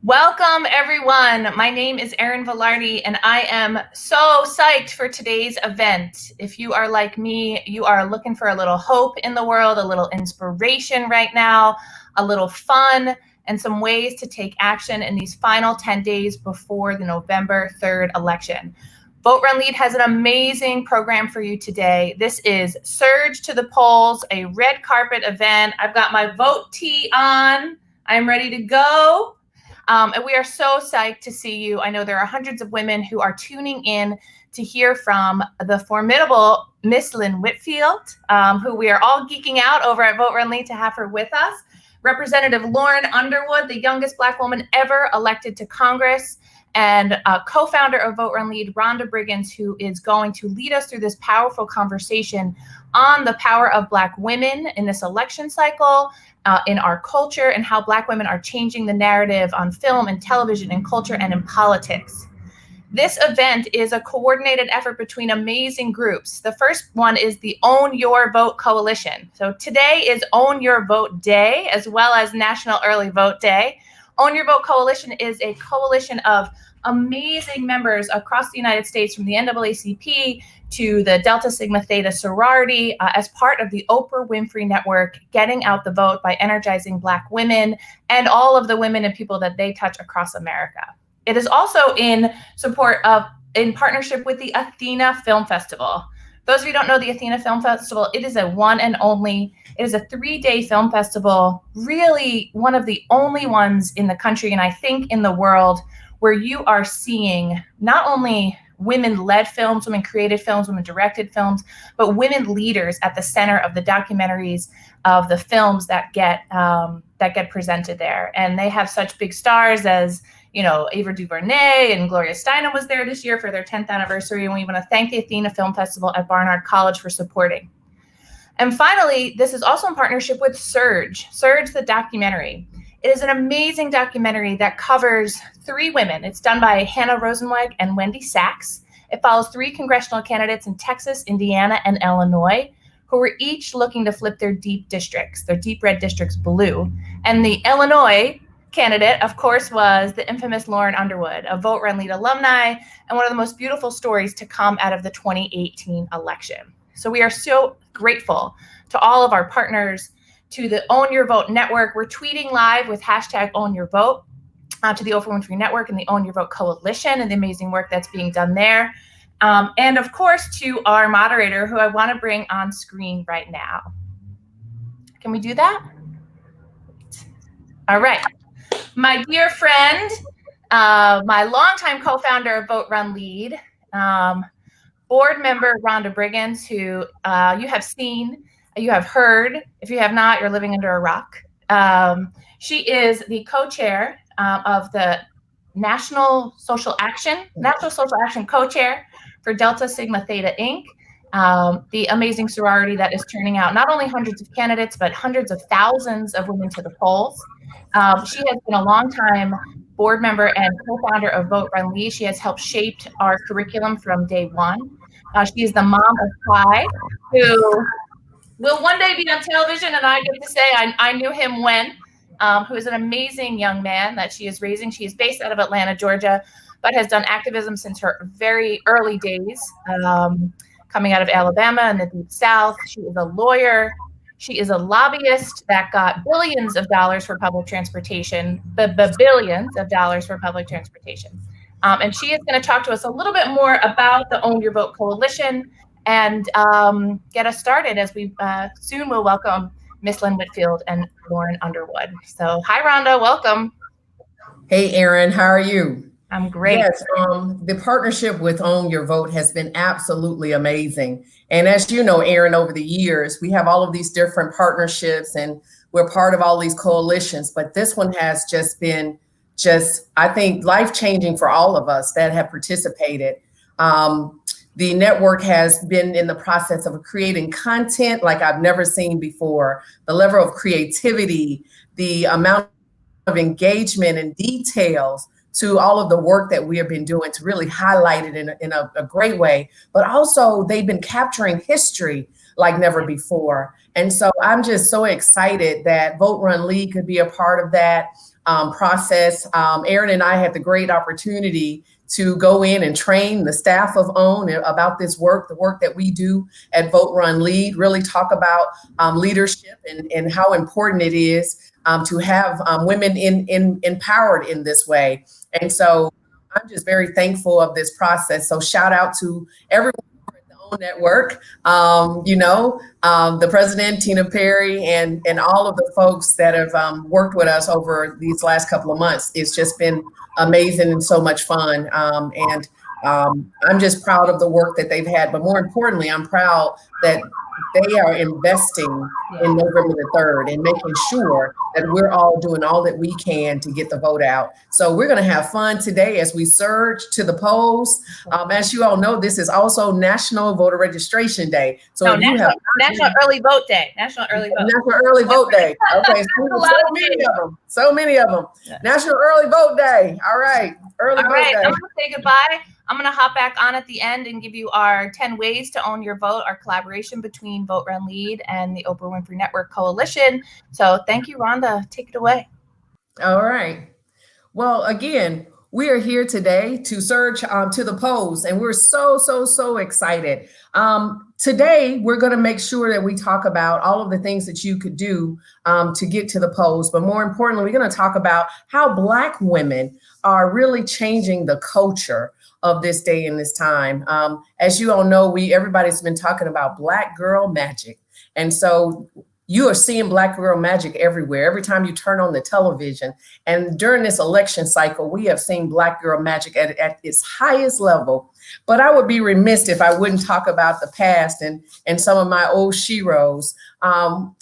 Welcome, everyone. My name is Erin Velarde, and I am so psyched for today's event. If you are like me, you are looking for a little hope in the world, a little inspiration right now, a little fun, and some ways to take action in these final 10 days before the November 3rd election. Vote Run Lead has an amazing program for you today. This is Surge to the Polls, a red carpet event. I've got my vote tee on. I'm ready to go. And we are so psyched to see you. I know there are hundreds of women who are tuning in to hear from the formidable Miss Lynn Whitfield, who we are all geeking out over at Vote Run Lead to have her with us. Representative Lauren Underwood, the youngest Black woman ever elected to Congress, and co-founder of Vote Run Lead, Rhonda Briggens, who is going to lead us through this powerful conversation on the power of Black women in this election cycle, in our culture, and how Black women are changing the narrative on film and television and culture and in politics. This event is a coordinated effort between amazing groups. The first one is the Own Your Vote Coalition. So today is Own Your Vote Day, as well as National Early Vote Day. Own Your Vote Coalition is a coalition of amazing members across the United States, from the NAACP to the Delta Sigma Theta sorority, as part of the Oprah Winfrey Network, getting out the vote by energizing Black women and all of the women and people that they touch across America. It is also in partnership with the Athena Film Festival. Those of you who don't know the Athena Film Festival, it is a 3-day film festival, really one of the only ones in the country, and I think in the world, where you are seeing not only women-led films, women-created films, women-directed films, but women leaders at the center of the documentaries of the films that get presented there. And they have such big stars as, Ava DuVernay and Gloria Steinem was there this year for their 10th anniversary. And we want to thank the Athena Film Festival at Barnard College for supporting. And finally, this is also in partnership with Surge the documentary. It is an amazing documentary that covers 3 women. It's done by Hannah Rosenweg and Wendy Sachs. It follows 3 congressional candidates in Texas, Indiana, and Illinois, who were each looking to flip their deep red districts blue. And the Illinois candidate, of course, was the infamous Lauren Underwood, a Vote Run Lead alumni, and one of the most beautiful stories to come out of the 2018 election. So we are so grateful to all of our partners, to the Own Your Vote Network. We're tweeting live with hashtag Own Your Vote, to the Oprah Winfrey Network and the Own Your Vote Coalition and the amazing work that's being done there. And of course, to our moderator, who I want to bring on screen right now. Can we do that? All right. My dear friend, my longtime co-founder of Vote Run Lead, board member Rhonda Briggens, who you have seen, you have heard. If you have not, you're living under a rock. She is the co-chair of the National Social Action co-chair for Delta Sigma Theta Inc., the amazing sorority that is turning out not only hundreds of candidates, but hundreds of thousands of women to the polls. She has been a longtime board member and co-founder of Vote Run Lead. She has helped shape our curriculum from day one. She is the mom of Kai, who will one day be on television, and I get to say I knew him when, who is an amazing young man that she is raising. She is based out of Atlanta, Georgia, but has done activism since her very early days, coming out of Alabama and the Deep South. She is a lawyer. She is a lobbyist that got billions of dollars for public transportation, billions of dollars for public transportation. And she is going to talk to us a little bit more about the Own Your Vote Coalition and get us started, as we soon will welcome Miss Lynn Whitfield and Lauren Underwood. So hi, Rhonda, welcome. Hey, Erin, how are you? I'm great. Yes, the partnership with Own Your Vote has been absolutely amazing. And as you know, Erin, over the years, we have all of these different partnerships and we're part of all these coalitions, but this one has just been I think, life-changing for all of us that have participated. The network has been in the process of creating content like I've never seen before. The level of creativity, the amount of engagement and details to all of the work that we have been doing to really highlight it in a great way. But also they've been capturing history like never before. And so I'm just so excited that Vote Run Lead could be a part of that. process. Aaron and I had the great opportunity to go in and train the staff of OWN about this work, the work that we do at Vote Run Lead, really talk about leadership and how important it is to have women empowered in this way. And so I'm just very thankful of this process. So shout out to everyone at the OWN network, the president, Tina Perry, and all of the folks that have worked with us over these last couple of months. It's just been amazing and so much fun. I'm just proud of the work that they've had, but more importantly, I'm proud that they are investing in November the 3rd and making sure that we're all doing all that we can to get the vote out. So we're going to have fun today as we surge to the polls. As you all know, this is also National Voter Registration Day. So National Early Vote Day. National Early Vote. National Early Vote Day. Okay, so many of them. Yeah. National Early Vote Day. All right. Early Vote Day. I'm going to say goodbye. I'm going to hop back on at the end and give you our 10 ways to own your vote, our collaboration between Vote Run Lead and the Oprah Winfrey Network Coalition. So thank you, Rhonda. Take it away. All right. Well, again, we are here today to surge to the polls, and we're so excited. Today, we're going to make sure that we talk about all of the things that you could do to get to the polls. But more importantly, we're going to talk about how Black women are really changing the culture of this day and this time. As you all know, everybody's been talking about Black girl magic. And so you are seeing Black girl magic everywhere. Every time you turn on the television. And during this election cycle, we have seen Black girl magic at its highest level. But I would be remiss if I wouldn't talk about the past and some of my old sheroes.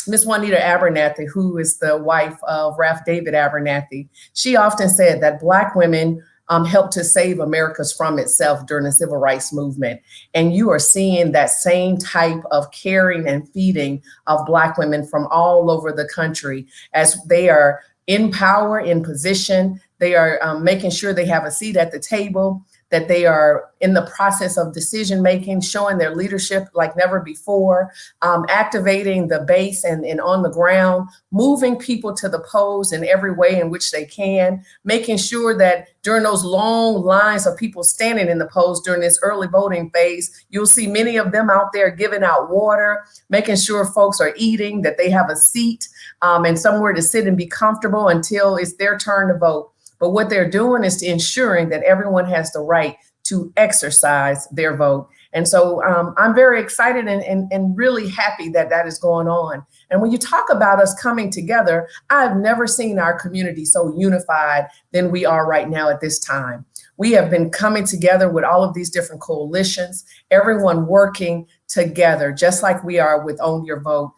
Miss Juanita Abernathy, who is the wife of Ralph David Abernathy, she often said that Black women helped to save America's from itself during the civil rights movement. And you are seeing that same type of caring and feeding of Black women from all over the country as they are in power, in position. They are making sure they have a seat at the table, that they are in the process of decision making, showing their leadership like never before, activating the base and on the ground, moving people to the polls in every way in which they can, making sure that during those long lines of people standing in the polls during this early voting phase, you'll see many of them out there giving out water, making sure folks are eating, that they have a seat and somewhere to sit and be comfortable until it's their turn to vote. But what they're doing is ensuring that everyone has the right to exercise their vote. And so I'm very excited and really happy that that is going on. And when you talk about us coming together, I've never seen our community so unified than we are right now at this time. We have been coming together with all of these different coalitions, everyone working together, just like we are with Own Your Vote,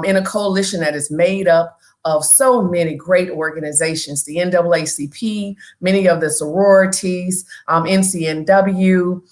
in a coalition that is made up of so many great organizations, the NAACP, many of the sororities, NCNW,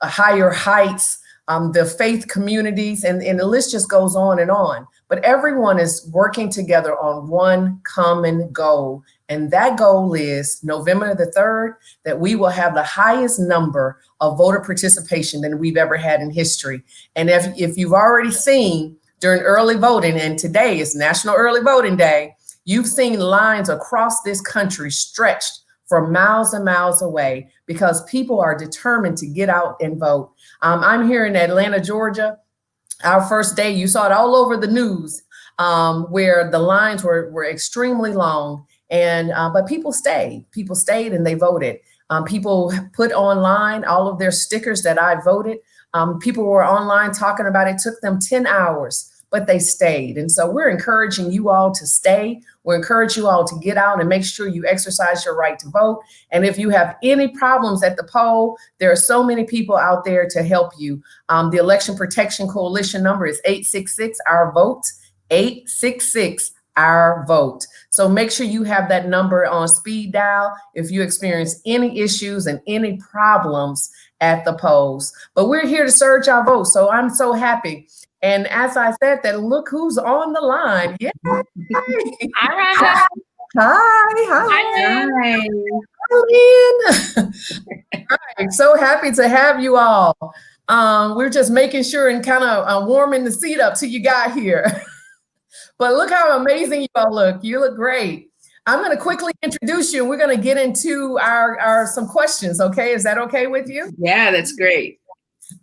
Higher Heights, the faith communities, and the list just goes on and on. But everyone is working together on one common goal. And that goal is November the 3rd, that we will have the highest number of voter participation than we've ever had in history. And if you've already seen during early voting, and today is National Early Voting Day, you've seen lines across this country stretched for miles and miles away because people are determined to get out and vote. I'm here in Atlanta, Georgia. Our first day, you saw it all over the news, where the lines were extremely long, and but people stayed and they voted. People put online all of their stickers that I voted. People were online talking about it took them 10 hours, but they stayed. And so we're encouraging you all to stay. We're encouraging you all to get out and make sure you exercise your right to vote. And if you have any problems at the poll, there are so many people out there to help you. The Election Protection Coalition number is 866-OUR-VOTE, 866-OUR-VOTE. So make sure you have that number on speed dial if you experience any issues and any problems at the polls. But we're here to surge our votes. So I'm so happy. And as I said that, look who's on the line. Yay! Hi, Rhonda. Hi, Lynn. All right, so happy to have you all. We're just making sure and kind of warming the seat up till you got here. But look how amazing you all look. You look great. I'm going to quickly introduce you and we're going to get into our some questions. Okay. Is that okay with you? Yeah, that's great.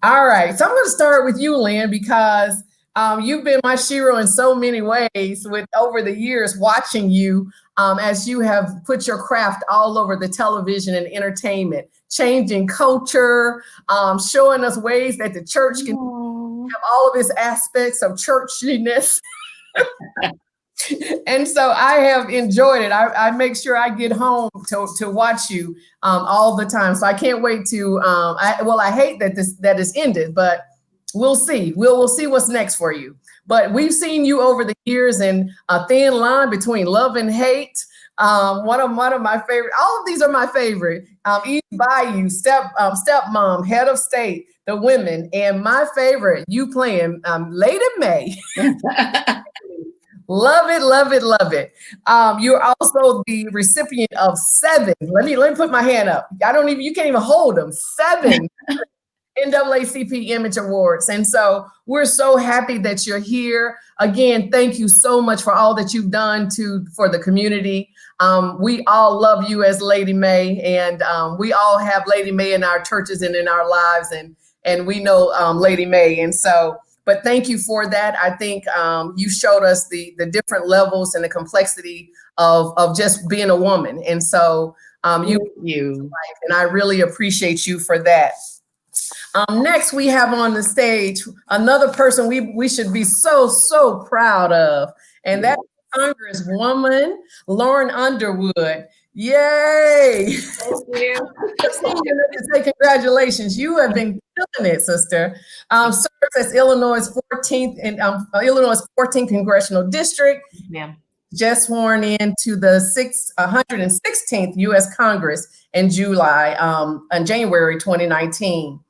All right. So I'm going to start with you, Lynn, because you've been my shero in so many ways with over the years watching you as you have put your craft all over the television and entertainment, changing culture, showing us ways that the church can have all of its aspects of churchiness. And so I have enjoyed it. I make sure I get home to watch you all the time. So I can't wait to. I hate that is ended, but we'll see. We'll see what's next for you. But we've seen you over the years in a thin line between love and hate. One of my favorite. All of these are my favorite. Eve Bayou, Stepmom, Head of State, The Women, and my favorite, you playing Lady May. Love it, love it, love it. You're also the recipient of 7. Let me put my hand up. You can't even hold them. 7 NAACP Image Awards. And so we're so happy that you're here. Again, thank you so much for all that you've done for the community. We all love you as Lady May, and we all have Lady May in our churches and in our lives, and we know Lady May. And so, but thank you for that. I think you showed us the different levels and the complexity of just being a woman. And so you, and I really appreciate you for that. Next, we have on the stage another person we should be so proud of, and that's Congresswoman Lauren Underwood. Yay! Thank you. Say congratulations. You have been killing it, sister. Serves as Illinois' 14th congressional district. Yeah. Just sworn in to the 116th U.S. Congress in January 2019.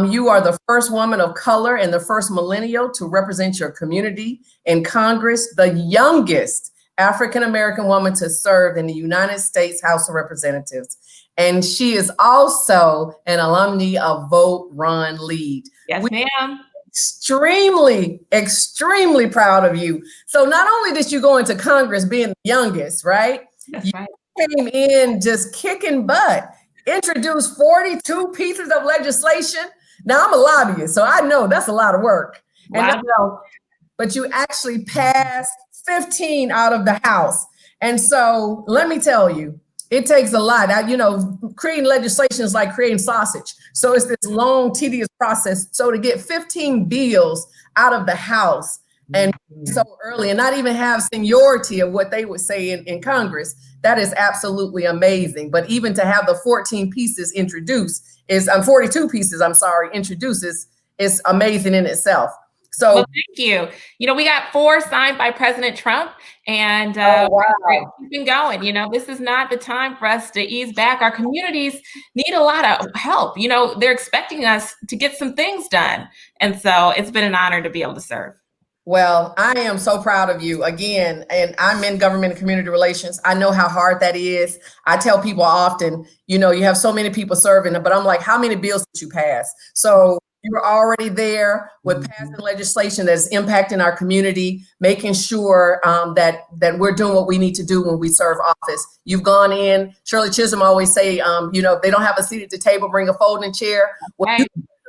You are the first woman of color and the first millennial to represent your community in Congress, the youngest African-American woman to serve in the United States House of Representatives. And she is also an alumni of Vote, Run, Lead. Yes, ma'am. Extremely proud of you. So not only did you go into Congress being the youngest, right? That's right. Came in just kicking butt, introduced 42 pieces of legislation. Now I'm a lobbyist, so I know that's a lot of work. But you actually passed 15 out of the House. And so let me tell you, it takes a lot. Creating legislation is like creating sausage. So it's this long, tedious process. So to get 15 bills out of the House and so early and not even have seniority of what they would say in Congress, that is absolutely amazing. But even to have the 42 pieces introduced is amazing in itself. So well, thank you. We got 4 signed by President Trump, and we're keeping going. This is not the time for us to ease back. Our communities need a lot of help. They're expecting us to get some things done. And so it's been an honor to be able to serve. Well, I am so proud of you again, and I'm in government and community relations. I know how hard that is. I tell people often, you have so many people serving, but I'm like, how many bills did you pass? So you're already there with passing legislation that is impacting our community, making sure that we're doing what we need to do when we serve office. You've gone in. Shirley Chisholm always say, if they don't have a seat at the table, bring a folding chair. Well, you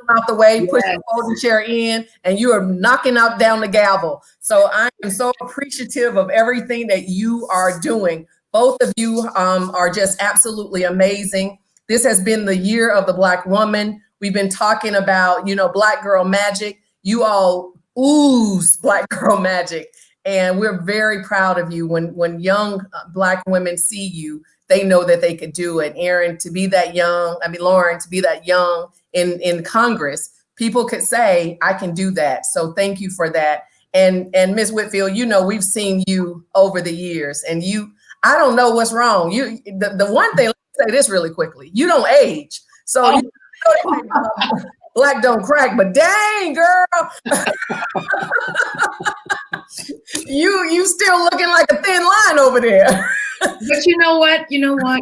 out the way, push the folding chair in, and you are knocking out down the gavel. So I am so appreciative of everything that you are doing. Both of you are just absolutely amazing. This has been the year of the Black woman. We've been talking about, Black girl magic. You all ooze Black girl magic. And we're very proud of you. When young Black women see you, they know that they could do it. Lauren, to be that young in Congress, people could say, I can do that. So thank you for that. And Ms. Whitfield, we've seen you over the years, and I don't know what's wrong. The one thing, let's say this really quickly, you don't age. So Black don't crack, but dang, girl, you still looking like a thin line over there. But you know what?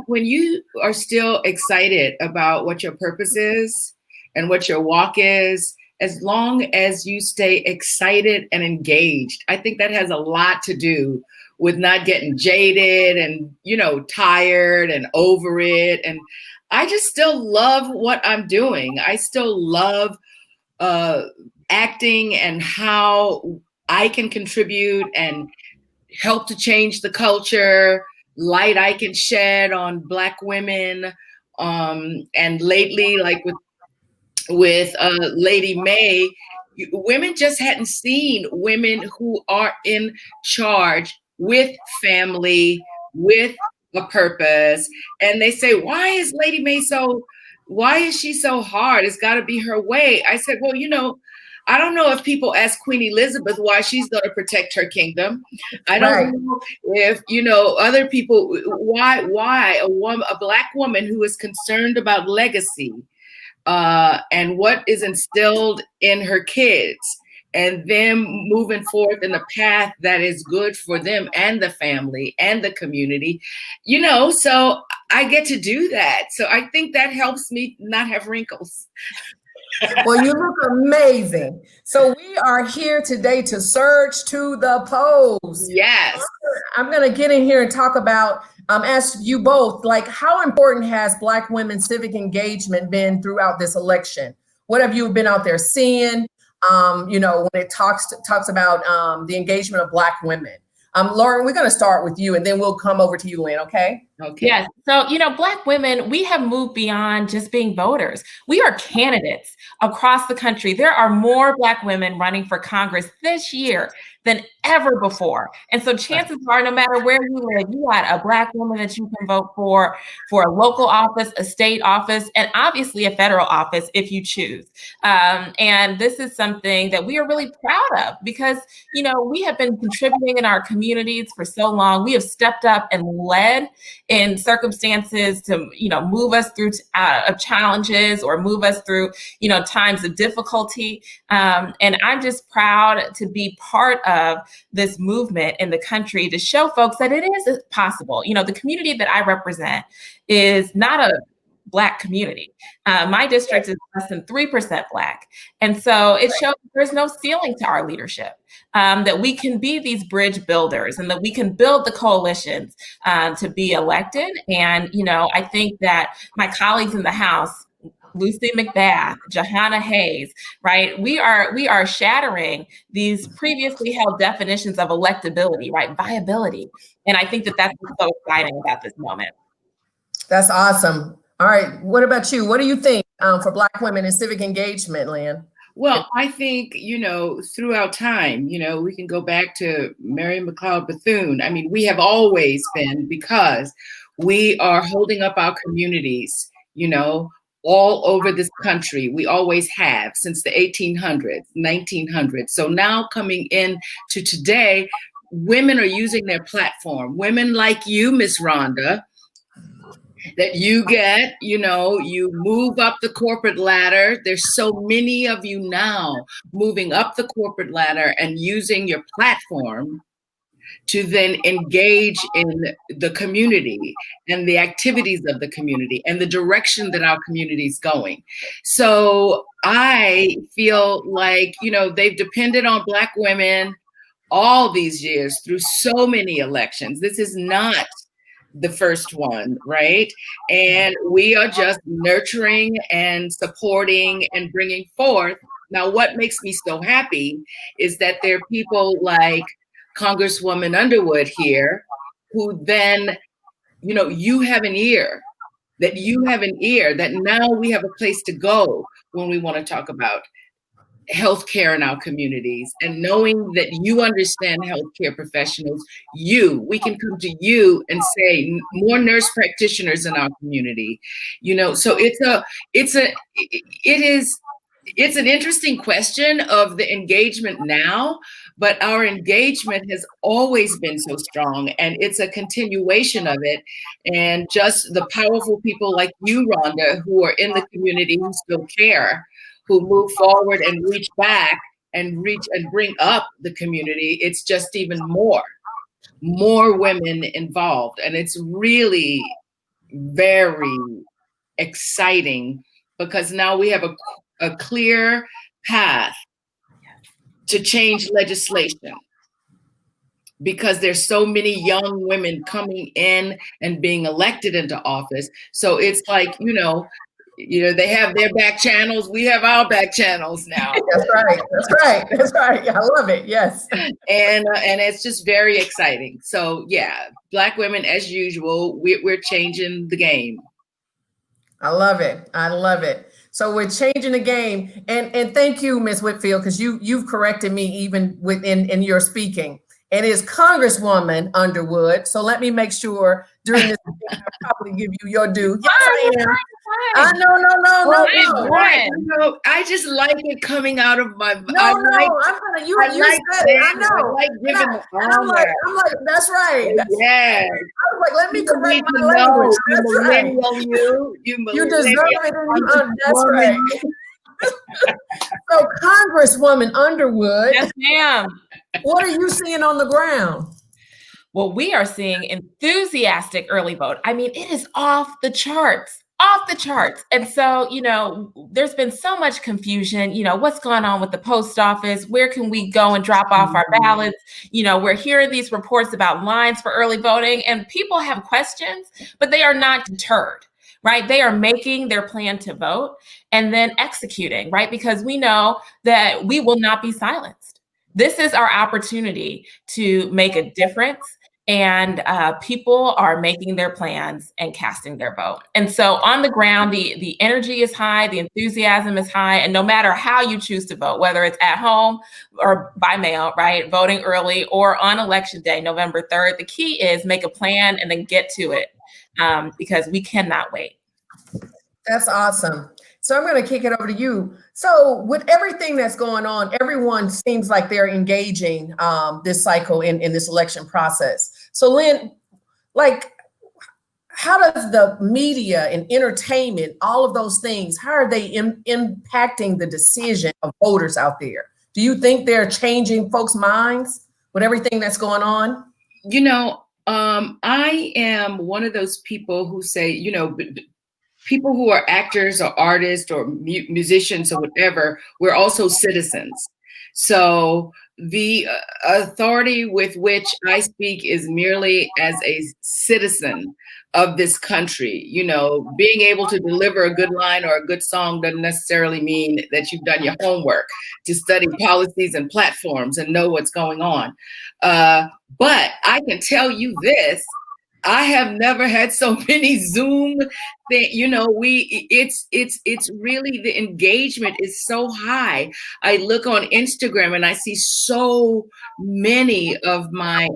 When you are still excited about what your purpose is and what your walk is as long as you stay excited and engaged. I think that has a lot to do with not getting jaded and, tired and over it. And I just still love what I'm doing. I still love acting and how I can contribute and help to change the culture, light I can shed on Black women. And lately, like with Lady May, women just hadn't seen women who are in charge with family, with a purpose. And they say, why is she so hard? It's got to be her way. I said, well, I don't know if people ask Queen Elizabeth why she's going to protect her kingdom. I don't know if, other people, why a Black woman who is concerned about legacy and what is instilled in her kids and them moving forth in a path that is good for them and the family and the community, so I get to do that. So I think that helps me not have wrinkles. Well, you look amazing. So we are here today to surge to the polls. Yes. I'm going to get in here and talk about, ask you both, like, how important has Black women's civic engagement been throughout this election? What have you been out there seeing, when it talks about the engagement of Black women? Lauren, we're going to start with you and then we'll come over to you, Lynn, okay? Okay. Yes. So, Black women, we have moved beyond just being voters. We are candidates across the country. There are more Black women running for Congress this year than ever before. And so chances are, no matter where you live, you got a Black woman that you can vote for a local office, a state office, and obviously a federal office if you choose. And this is something that we are really proud of because, we have been contributing in our communities for so long. We have stepped up and led in circumstances to, move us through challenges or move us through, times of difficulty. And I'm just proud to be part of this movement in the country to show folks that it is possible. The community that I represent is not a Black community. My district is less than 3% Black. And so it shows there's no ceiling to our leadership, that we can be these bridge builders and that we can build the coalitions to be elected. And, I think that my colleagues in the House, Lucy McBath, Johanna Hayes, right? We are shattering these previously held definitions of electability, right? Viability. And I think that that's what's so exciting about this moment. That's awesome. All right. What about you? What do you think for Black women in civic engagement, Lynn? Well, I think, throughout time, we can go back to Mary McLeod Bethune. I mean, we have always been, because we are holding up our communities, all over this country. We always have since the 1800s, 1900s. So now coming in to today, women are using their platform. Women like you, Miss Rhonda, that you get, you move up the corporate ladder. There's so many of you now moving up the corporate ladder and using your platform to then engage in the community and the activities of the community and the direction that our community is going. So I feel like, they've depended on Black women all these years through so many elections. This is not the first one, right? And we are just nurturing and supporting and bringing forth. Now, what makes me so happy is that there are people like Congresswoman Underwood here, who then, you have an ear, that now we have a place to go when we want to talk about healthcare in our communities, and knowing that you understand healthcare professionals, we can come to you and say more nurse practitioners in our community, so it's an interesting question of the engagement now, but our engagement has always been so strong, and it's a continuation of it. And just the powerful people like you, Rhonda, who are in the community, who still care, who move forward and reach back and bring up the community. It's just even more women involved. And it's really very exciting because now we have a clear path to change legislation, because there's so many young women coming in and being elected into office. So it's like, they have their back channels. We have our back channels now. That's right. That's right. That's right. I love it. Yes. And it's just very exciting. So yeah, Black women, as usual, we're changing the game. I love it. I love it. So we're changing the game. And thank you, Ms. Whitfield, because you've corrected me even in your speaking. It is Congresswoman Underwood. So let me make sure during this, I'll probably give you your due. Yes, I am. No. Right. I just like it coming out of my. You said it. I know. I like giving the honor. I'm like, that's right. Yeah. I was like, let me correct my language. That's right. You deserve it. That's right. So, Congresswoman Underwood. Yes, ma'am. What are you seeing on the ground? Well, we are seeing enthusiastic early vote. I mean, it is off the charts. And so, there's been so much confusion, what's going on with the post office? Where can we go and drop off our ballots? We're hearing these reports about lines for early voting, and people have questions, but they are not deterred, right? They are making their plan to vote and then executing, right? Because we know that we will not be silenced. This is our opportunity to make a difference. And people are making their plans and casting their vote. And so on the ground, the energy is high, the enthusiasm is high, and no matter how you choose to vote, whether it's at home or by mail, right, voting early or on election day, November 3rd, the key is make a plan and then get to it because we cannot wait. That's awesome. So I'm going to kick it over to you. So with everything that's going on, everyone seems like they're engaging this cycle in this election process. So Lynn, how does the media and entertainment, all of those things, how are they impacting the decision of voters out there? Do you think they're changing folks' minds with everything that's going on? I am one of those people who say, people who are actors or artists or musicians or whatever, we're also citizens. So the authority with which I speak is merely as a citizen of this country. Being able to deliver a good line or a good song doesn't necessarily mean that you've done your homework to study policies and platforms and know what's going on. But I can tell you this, I have never had so many Zoom things. It's really, the engagement is so high. I look on Instagram and I see so many of my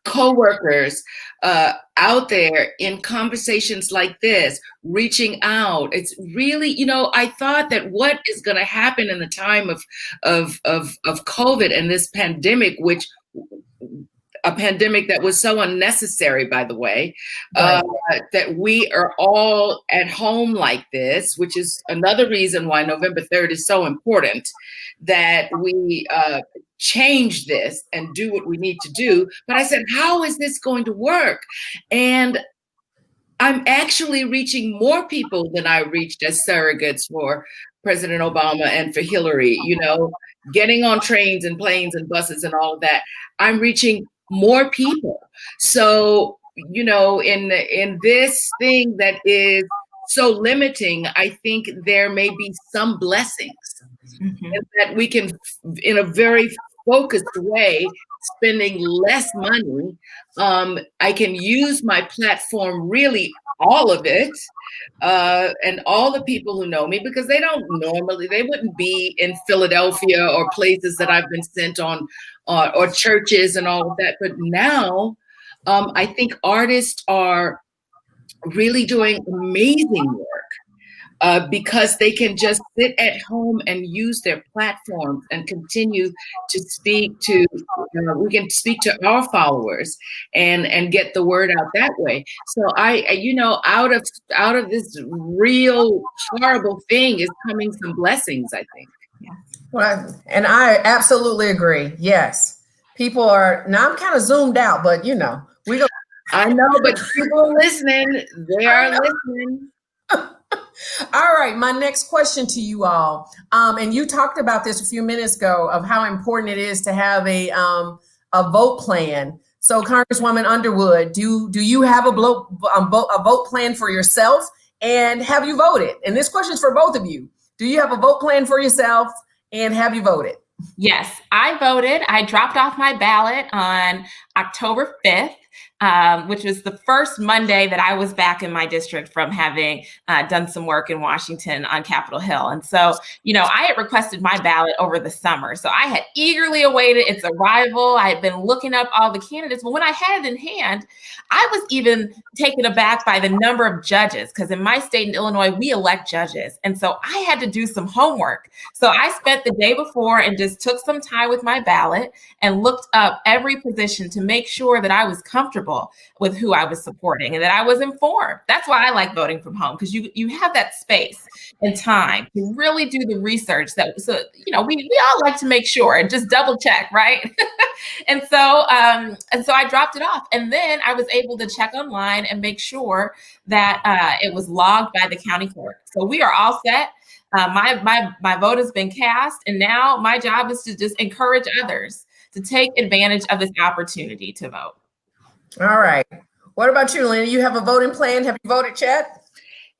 coworkers out there in conversations like this, reaching out. It's really, I thought that what is going to happen in the time of COVID and this pandemic, which a pandemic that was so unnecessary, by the way, Right. that we are all at home like this, which is another reason why November 3rd is so important, that we change this and do what we need to do. But I said, how is this going to work? And I'm actually reaching more people than I reached as surrogates for President Obama and for Hillary, getting on trains and planes and buses and all of that. I'm reaching more people. So, in this thing that is so limiting, I think there may be some blessings that we can, in a very focused way, spending less money. I can use my platform, really all of it, and all the people who know me, because they wouldn't be in Philadelphia or places that I've been sent on, or churches and all of that. But now I think artists are really doing amazing work because they can just sit at home and use their platforms and continue to speak to, we can speak to our followers and get the word out that way. So out of this real horrible thing is coming some blessings, I think. Well, and I absolutely agree. Yes. People are, now I'm kind of zoomed out, but I know, but people are listening. They are listening. All right, my next question to you all, and you talked about this a few minutes ago of how important it is to have a vote plan. So, Congresswoman Underwood, do you have a vote plan for yourself, and have you voted? And this question is for both of you. Do you have a vote plan for yourself, and have you voted? Yes, I voted. I dropped off my ballot on October 5th. Which was the first Monday that I was back in my district from having done some work in Washington on Capitol Hill. And so, I had requested my ballot over the summer. So I had eagerly awaited its arrival. I had been looking up all the candidates, but when I had it in hand, I was even taken aback by the number of judges, because in my state in Illinois, we elect judges. And so I had to do some homework. So I spent the day before and just took some time with my ballot and looked up every position to make sure that I was comfortable with who I was supporting and that I was informed. That's why I like voting from home, because you have that space and time to really do the research we all like to make sure and just double check, right? and so I dropped it off, and then I was able to check online and make sure that it was logged by the county clerk. So we are all set. My vote has been cast, and now my job is to just encourage others to take advantage of this opportunity to vote. All right. What about you, Lynn? You have a voting plan? Have you voted yet?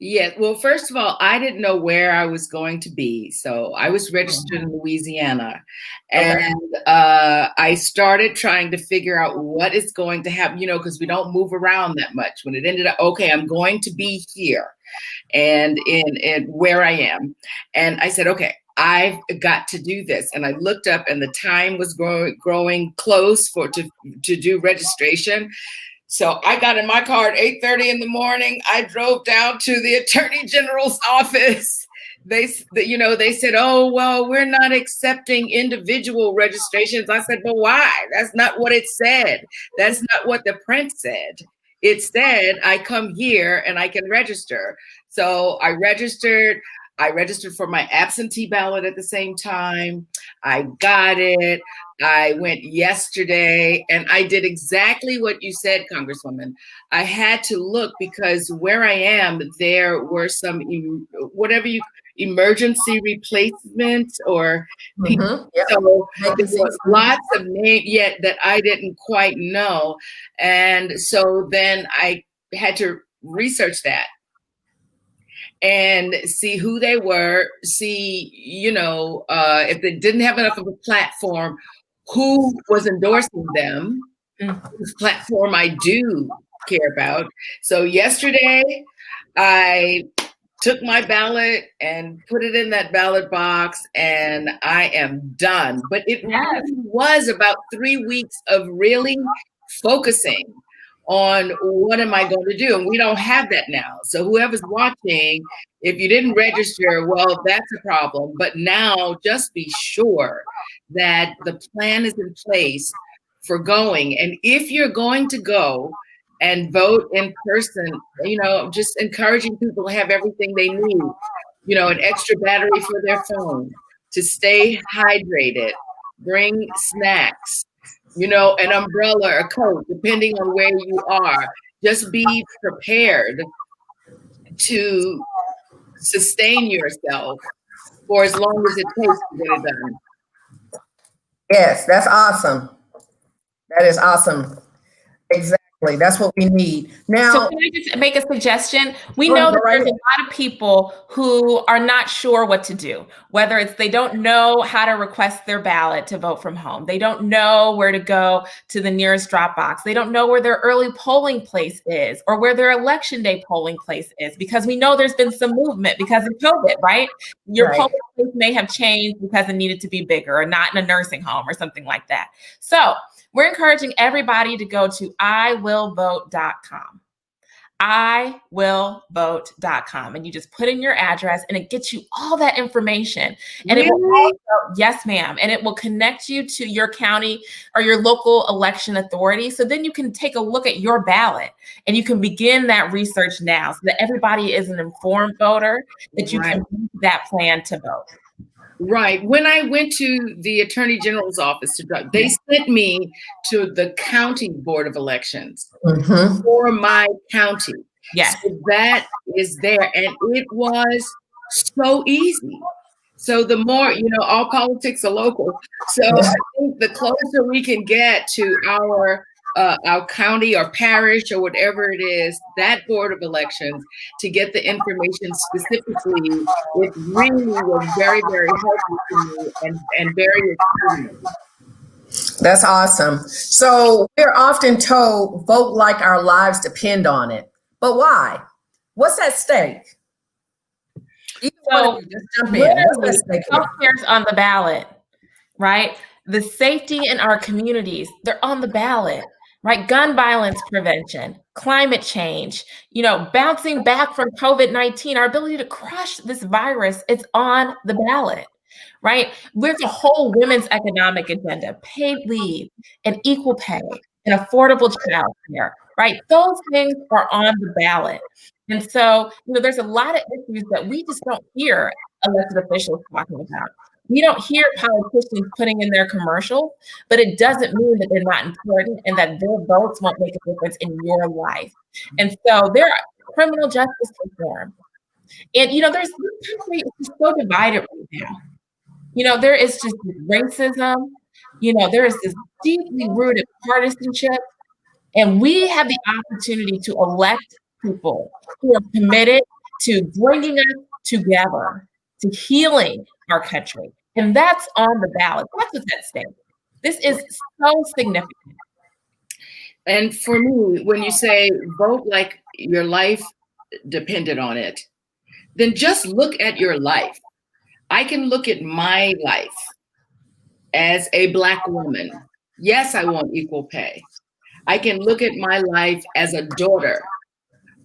Yeah. Well, first of all, I didn't know where I was going to be. So I was registered in Louisiana. And I started trying to figure out what is going to happen, because we don't move around that much. When it ended up, okay, I'm going to be here and in where I am. And I said, okay, I've got to do this. And I looked up, and the time was growing close to do registration. So I got in my car at 8:30 in the morning. I drove down to the Attorney General's office. They said, oh, well, we're not accepting individual registrations. I said, but why? That's not what it said. That's not what the print said. It said, I come here and I can register. So I registered for my absentee ballot at the same time. I got it. I went yesterday, and I did exactly what you said, Congresswoman. I had to look, because where I am, there were some emergency replacements or people. Yep. So there was lots of names yet that I didn't quite know. And so then I had to research that and see who they were, see, if they didn't have enough of a platform, who was endorsing them, whose platform I do care about. So yesterday, I took my ballot and put it in that ballot box, and I am done. But it really was about 3 weeks of really focusing on what am I going to do? And we don't have that now. So whoever's watching, if you didn't register, well, that's a problem. But now just be sure that the plan is in place for going. And if you're going to go and vote in person, just encouraging people to have everything they need, an extra battery for their phone, to stay hydrated, bring snacks, an umbrella, a coat, depending on where you are. Just be prepared to sustain yourself for as long as it takes to get it done. Yes, that's awesome. That is awesome. Exactly. That's what we need. Now, so can I just make a suggestion? We know that there's a lot of people who are not sure what to do, whether it's they don't know how to request their ballot to vote from home. They don't know where to go to the nearest drop box. They don't know where their early polling place is or where their election day polling place is, because we know there's been some movement because of COVID, right? Your polling place may have changed because it needed to be bigger or not in a nursing home or something like that. So we're encouraging everybody to go to iwillvote.com. iwillvote.com, and you just put in your address, and it gets you all that information. And it will also, yes, ma'am, and it will connect you to your county or your local election authority. So then you can take a look at your ballot, and you can begin that research now, so that everybody is an informed voter, that you can use that plan to vote. Right. When I went to the Attorney General's office to drive, they sent me to the county board of elections for my county. Yes. So that is there. And it was so easy. So the more, all politics are local. So I think the closer we can get to our county or parish or whatever it is, that board of elections, to get the information specifically, it really was very, very helpful to me and very exciting. That's awesome. So we're often told vote like our lives depend on it. But why? What's at stake? So just jump in. What's at stake? Healthcare's on the ballot, right? The safety in our communities, they're on the ballot, right? Gun violence prevention, climate change, bouncing back from COVID-19, our ability to crush this virus, it's on the ballot, right? There's a whole women's economic agenda, paid leave and equal pay and affordable child care, right? Those things are on the ballot. And so, there's a lot of issues that we just don't hear elected officials talking about. We don't hear politicians putting in their commercials, but it doesn't mean that they're not important and that their votes won't make a difference in your life. And so there are criminal justice reform. And, this country is just so divided right now. There is just racism, there is this deeply rooted partisanship, and we have the opportunity to elect people who are committed to bringing us together, to healing our country. And that's on the ballot. That's what's at stake. This is so significant. And for me, when you say vote like your life depended on it, then just look at your life. I can look at my life as a Black woman. Yes, I want equal pay. I can look at my life as a daughter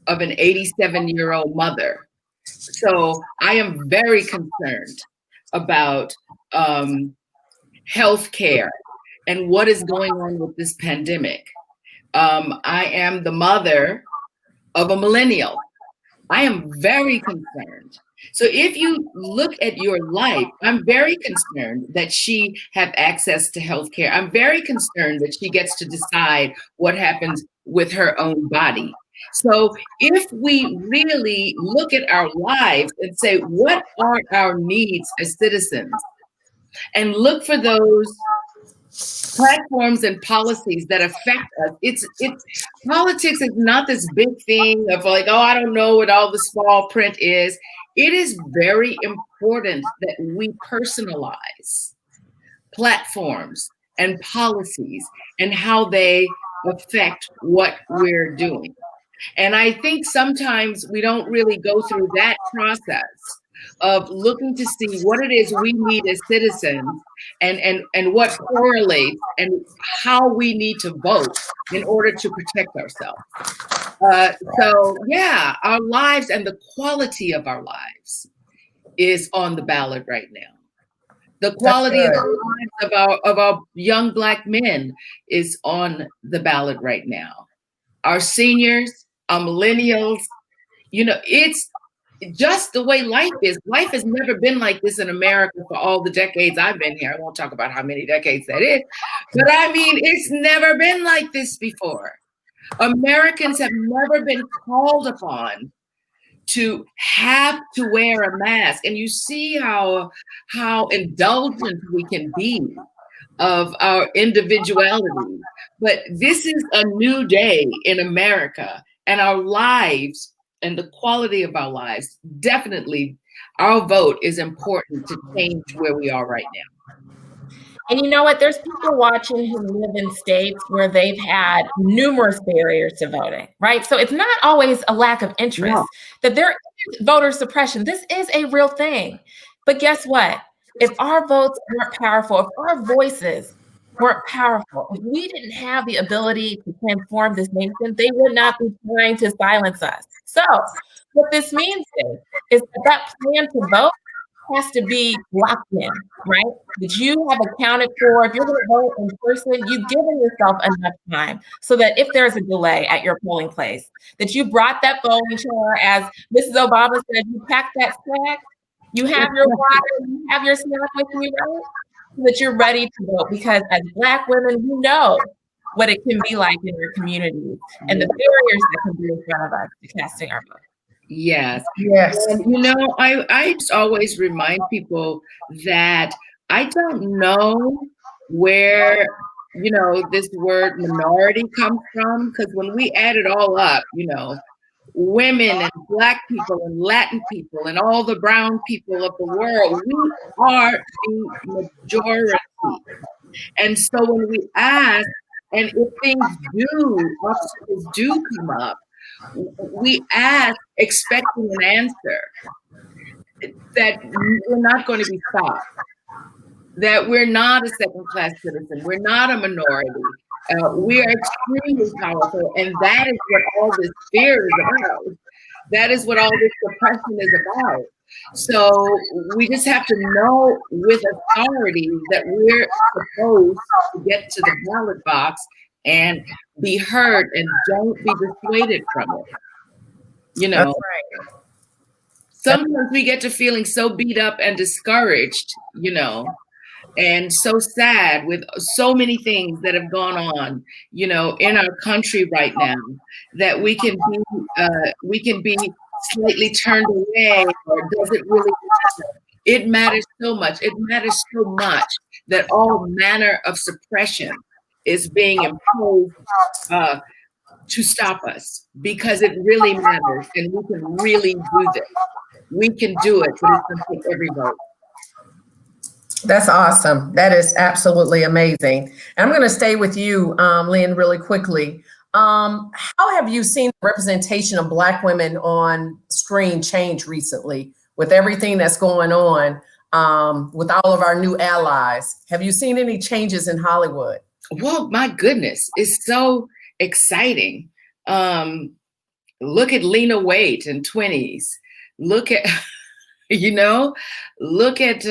of an 87-year-old mother. So I am very concerned about health care and what is going on with this pandemic. I am the mother of a millennial. I am very concerned. So if you look at your life, I'm very concerned that she have access to health care. I'm very concerned that she gets to decide what happens with her own body. So if we really look at our lives and say, what are our needs as citizens? And look for those platforms and policies that affect us. It's politics is not this big thing of like, oh, I don't know what all the small print is. It is very important that we personalize platforms and policies and how they affect what we're doing. And I think sometimes we don't really go through that process of looking to see what it is we need as citizens and what correlates and how we need to vote in order to protect ourselves. So yeah, our lives and the quality of our lives is on the ballot right now. The quality of our lives of our young Black men is on the ballot right now. Our seniors, our millennials, it's just the way life is. Life has never been like this in America for all the decades I've been here. I won't talk about how many decades that is, but I mean, it's never been like this before. Americans have never been called upon to have to wear a mask. And you see how indulgent we can be of our individuality. But this is a new day in America, and our lives and the quality of our lives, definitely our vote is important to change where we are right now. And you know what? There's people watching who live in states where they've had numerous barriers to voting, right? So it's not always a lack of interest, that there is voter suppression. This is a real thing. But guess what? If our votes weren't powerful, if our voices weren't powerful, if we didn't have the ability to transform this nation, they would not be trying to silence us. So what this means is that plan to vote has to be locked in, right? That you have accounted for. If you're going to vote in person, you've given yourself enough time so that if there's a delay at your polling place, that you brought that voting chair, as Mrs. Obama said, you packed that snack, you have your water, you have your snack with you, right? So that you're ready to vote. Because as Black women, we know what it can be like in our communities and the barriers that can be in front of us to casting our vote. Yes. Yes. And, I just always remind people that I don't know where, this word minority comes from, because when we add it all up, women and Black people and Latin people and all the brown people of the world, we are the majority. And so when we ask, and if obstacles do come up, we ask expecting an answer that we're not going to be stopped, that we're not a second-class citizen, we're not a minority. We are extremely powerful, and that is what all this fear is about. That is what all this suppression is about. So we just have to know with authority that we're supposed to get to the ballot box and be heard, and don't be dissuaded from it. That's right. Sometimes we get to feeling so beat up and discouraged, and so sad with so many things that have gone on, in our country right now, that we can be slightly turned away, or does it really matter? It matters so much. It matters so much that all manner of suppression is being imposed to stop us, because it really matters, and we can really do this. We can do it, but it's going to take every vote. That's awesome. That is absolutely amazing. I'm going to stay with you, Lynn, really quickly. How have you seen the representation of Black women on screen change recently with everything that's going on, with all of our new allies? Have you seen any changes in Hollywood? Well, my goodness, it's so exciting. Look at Lena Waithe in 20s. Look at, look at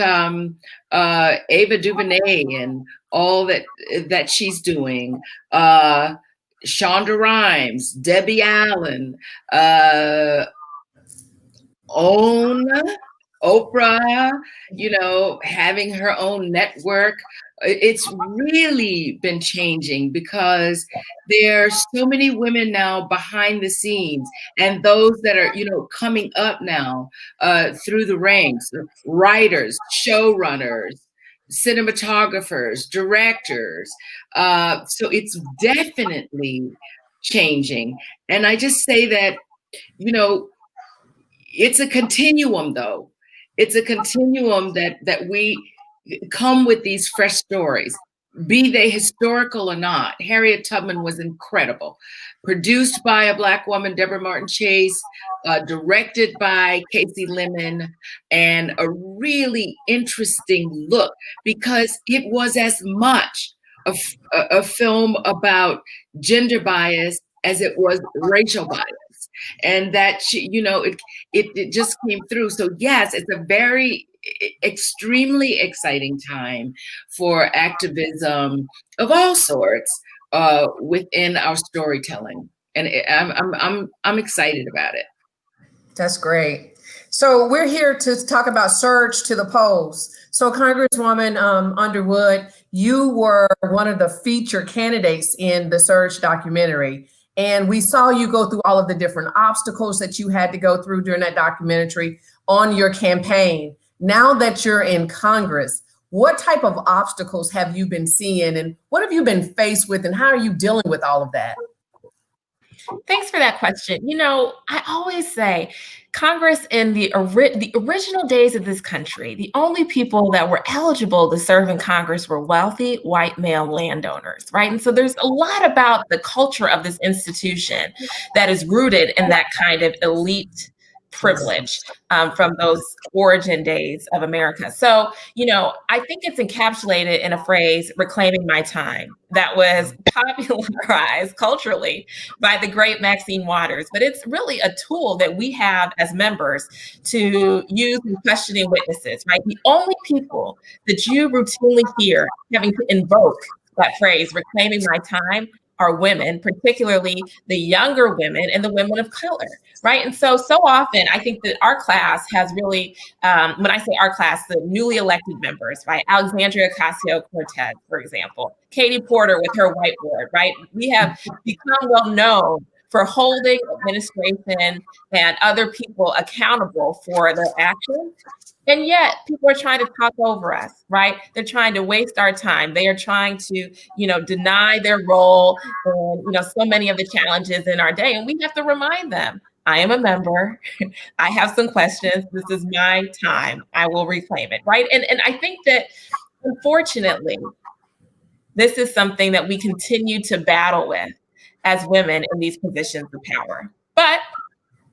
Ava DuVernay and all that she's doing. Shonda Rhimes, Debbie Allen, Oprah, having her own network. It's really been changing, because there are so many women now behind the scenes, and those that are, coming up now through the ranks, writers, showrunners, cinematographers, directors. So it's definitely changing. And I just say that, it's a continuum, though. It's a continuum that we come with these fresh stories, be they historical or not. Harriet Tubman was incredible. Produced by a Black woman, Deborah Martin Chase, directed by Casey Lemon, and a really interesting look, because it was as much a film about gender bias as it was racial bias. And that, it just came through. So yes, it's a very extremely exciting time for activism of all sorts within our storytelling, and I'm excited about it. That's great. So we're here to talk about Surge to the Polls. So Congresswoman Underwood, you were one of the featured candidates in the Surge documentary. And we saw you go through all of the different obstacles that you had to go through during that documentary on your campaign. Now that you're in Congress, what type of obstacles have you been seeing, and what have you been faced with, and how are you dealing with all of that? Thanks for that question. I always say Congress, in the original days of this country, the only people that were eligible to serve in Congress were wealthy white male landowners, right? And so there's a lot about the culture of this institution that is rooted in that kind of elite privilege from those origin days of America. So, I think it's encapsulated in a phrase, reclaiming my time, that was popularized culturally by the great Maxine Waters. But it's really a tool that we have as members to use in questioning witnesses, right? The only people that you routinely hear having to invoke that phrase, reclaiming my time, are women, particularly the younger women and the women of color, right? And so often, I think that our class has really, when I say our class, the newly elected members, right? Alexandria Ocasio-Cortez, for example, Katie Porter with her whiteboard, right? We have become well known for holding administration and other people accountable for their actions. And yet people are trying to talk over us, right? They're trying to waste our time. They are trying to, deny their role in, so many of the challenges in our day. And we have to remind them, I am a member. I have some questions. This is my time. I will reclaim it, right? And I think that, unfortunately, this is something that we continue to battle with as women in these positions of power. But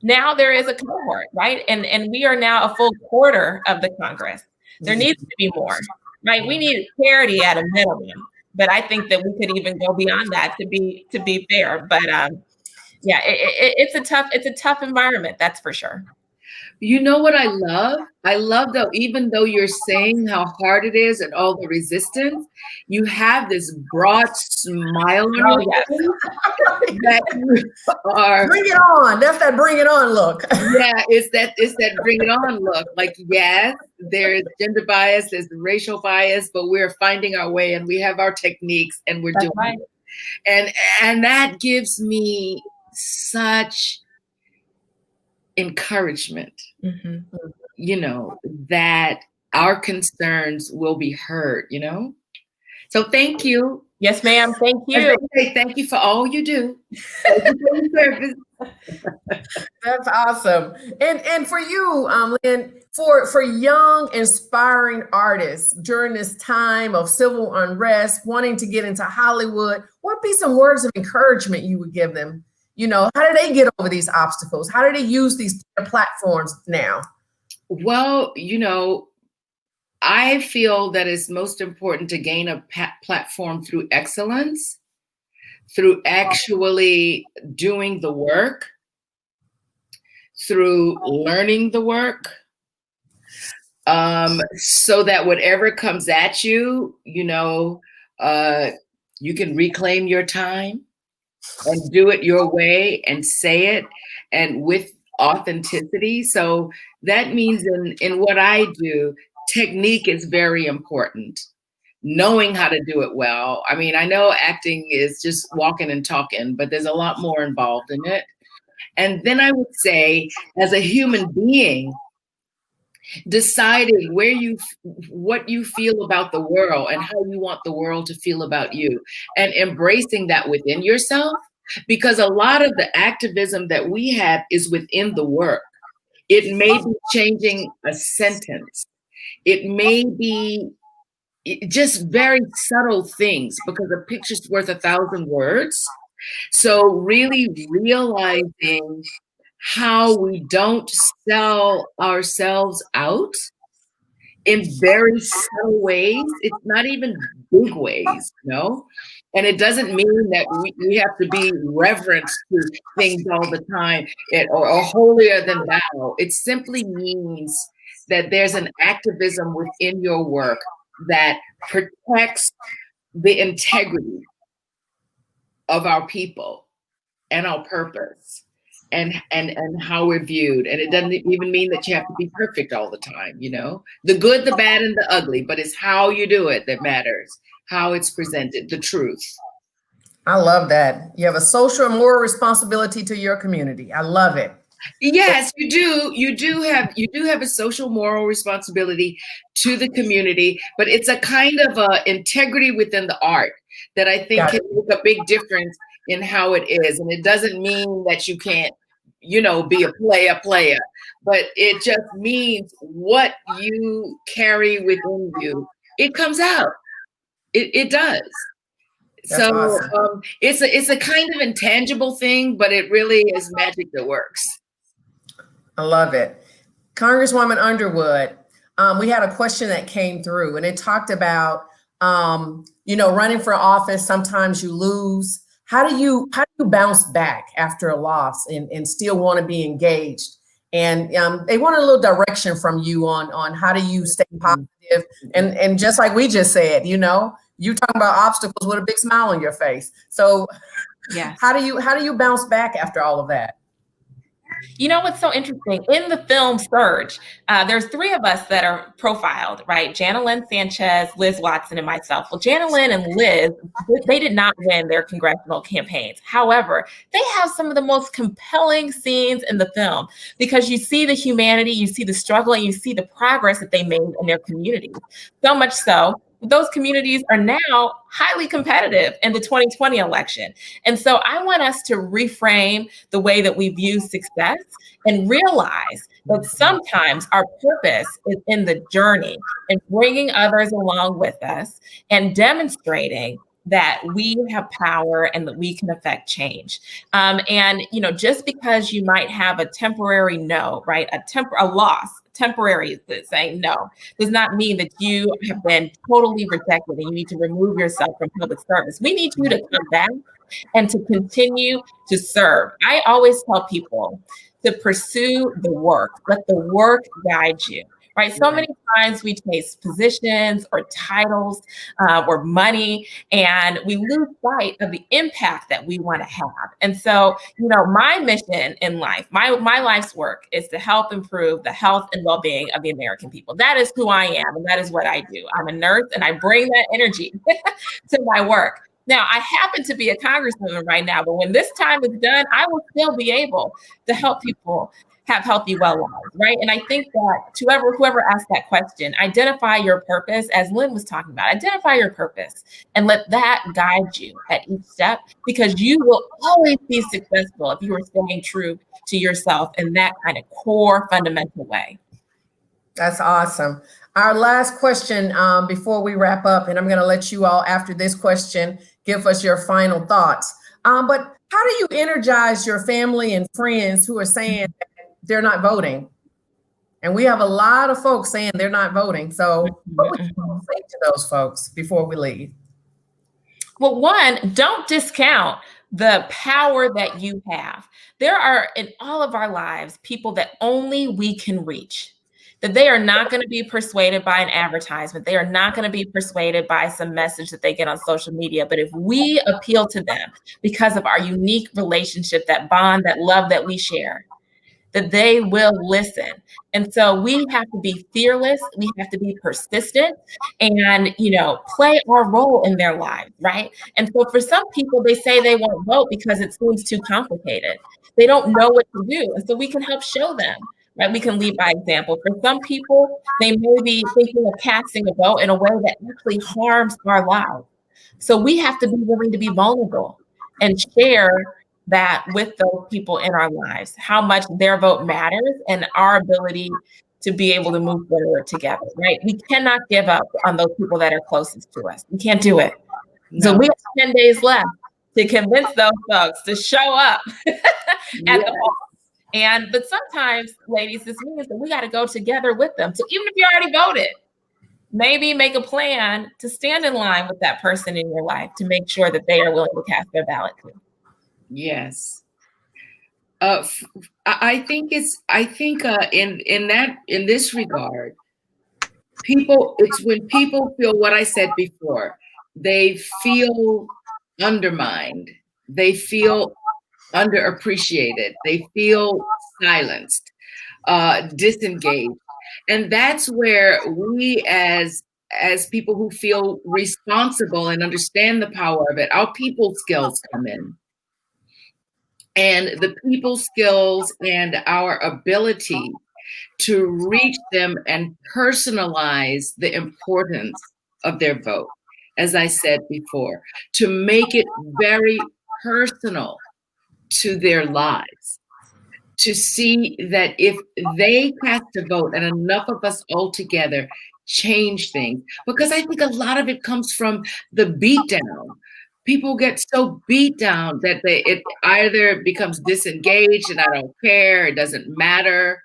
now there is a cohort, right? And we are now a full quarter of the Congress. There needs to be more, right? We need parity at a minimum, but I think that we could even go beyond that to be fair. But yeah, it's a tough environment, that's for sure. You know what I love? I love that even though you're saying how hard it is and all the resistance, you have this broad smile on your face that you are. Bring it on. That's that bring it on look. Yeah, it's that bring it on look. Like, yes, there's gender bias, there's racial bias, but we're finding our way and we have our techniques and we're doing it. And that gives me such encouragement, that our concerns will be heard, So thank you. Yes, ma'am. Thank you. Thank you for all you do. Thank you for your service. That's awesome. And for you, Lynn, for young, inspiring artists during this time of civil unrest, wanting to get into Hollywood, what would be some words of encouragement you would give them? How do they get over these obstacles? How do they use these platforms now? Well, I feel that it's most important to gain a platform through excellence, through actually doing the work, through learning the work, so that whatever comes at you, you can reclaim your time and do it your way and say it and with authenticity. So that means in what I do, technique is very important. Knowing how to do it well. I mean, I know acting is just walking and talking, but there's a lot more involved in it. And then I would say, as a human being, deciding what you feel about the world and how you want the world to feel about you, and embracing that within yourself, because a lot of the activism that we have is within the work. It may be changing a sentence. It may be just very subtle things, because a picture's worth 1,000 words. So really realizing how we don't sell ourselves out in very subtle ways. It's not even big ways, And it doesn't mean that we have to be reverent to things all the time or holier than thou. It simply means that there's an activism within your work that protects the integrity of our people and our purpose and how we're viewed. And it doesn't even mean that you have to be perfect all the time, the good, the bad, and the ugly, but it's how you do it that matters, how it's presented, the truth. I love that. You have a social and moral responsibility to your community. I love it. Yes, you do. You do have a social moral responsibility to the community, but it's a kind of integrity within the art that I think can make a big difference in how it is. And it doesn't mean that you can't, be a player, but it just means what you carry within you, it comes out. It does. That's so awesome. It's a kind of intangible thing, but it really is magic that works. I love it. Congresswoman Underwood, we had a question that came through, and it talked about, running for office. Sometimes you lose. How do you bounce back after a loss and still want to be engaged? And they want a little direction from you on how do you stay positive. And just like we just said, you you talking about obstacles with a big smile on your face. So yes. how do you bounce back after all of that? You know what's so interesting? In the film Surge, there's three of us that are profiled, right? Jana Lynn Sanchez, Liz Watson, and myself. Well, Jana Lynn and Liz, they did not win their congressional campaigns. However, they have some of the most compelling scenes in the film because you see the humanity, you see the struggle, and you see the progress that they made in their communities. So much so, those communities are now highly competitive in the 2020 election. And so I want us to reframe the way that we view success and realize that sometimes our purpose is in the journey and bringing others along with us and demonstrating that we have power and that we can affect change. And, you know, just because you might have a temporary no, right? A loss, temporary saying no, does not mean that you have been totally rejected and you need to remove yourself from public service. We need you to come back and to continue to serve. I always tell people to pursue the work, let the work guide you, right? So many times we chase positions or titles or money, and we lose sight of the impact that we want to have. And so, you know, my mission in life, my life's work is to help improve the health and well-being of the American people. That is who I am, and that is what I do. I'm a nurse, and I bring that energy to my work. Now, I happen to be a congresswoman right now, but when this time is done, I will still be able to help people have healthy, well lives, right? And I think that whoever asked that question, identify your purpose, as Lynn was talking about, identify your purpose and let that guide you at each step, because you will always be successful if you are staying true to yourself in that kind of core fundamental way. That's awesome. Our last question before we wrap up, and I'm going to let you all after this question give us your final thoughts. But how do you energize your family and friends who are saying they're not voting? And we have a lot of folks saying they're not voting. So what would you say to those folks before we leave? Well, one, don't discount the power that you have. There are in all of our lives people that only we can reach, that they are not going to be persuaded by an advertisement. They are not going to be persuaded by some message that they get on social media. But if we appeal to them because of our unique relationship, that bond, that love that we share, that they will listen. And so we have to be fearless. We have to be persistent and, you know, play our role in their lives, right? And so for some people, they say they won't vote because it seems too complicated. They don't know what to do. And so we can help show them, right? We can lead by example. For some people, they may be thinking of casting a vote in a way that actually harms our lives. So we have to be willing to be vulnerable and share that with those people in our lives, how much their vote matters and our ability to be able to move forward together, right? We cannot give up on those people that are closest to us. We can't do it. No. So we have 10 days left to convince those folks to show up at the polls. But sometimes, ladies, this means that we got to go together with them. So even if you already voted, maybe make a plan to stand in line with that person in your life to make sure that they are willing to cast their ballot too. Yes. I think in this regard, it's when people feel what I said before, they feel undermined, they feel underappreciated, they feel silenced, disengaged. And that's where we as people who feel responsible and understand the power of it, our people skills come in. And the people skills and our ability to reach them and personalize the importance of their vote, as I said before, to make it very personal to their lives, to see that if they cast a vote and enough of us all together change things, because I think a lot of it comes from the beatdown. People get so beat down that it either becomes disengaged and I don't care, it doesn't matter,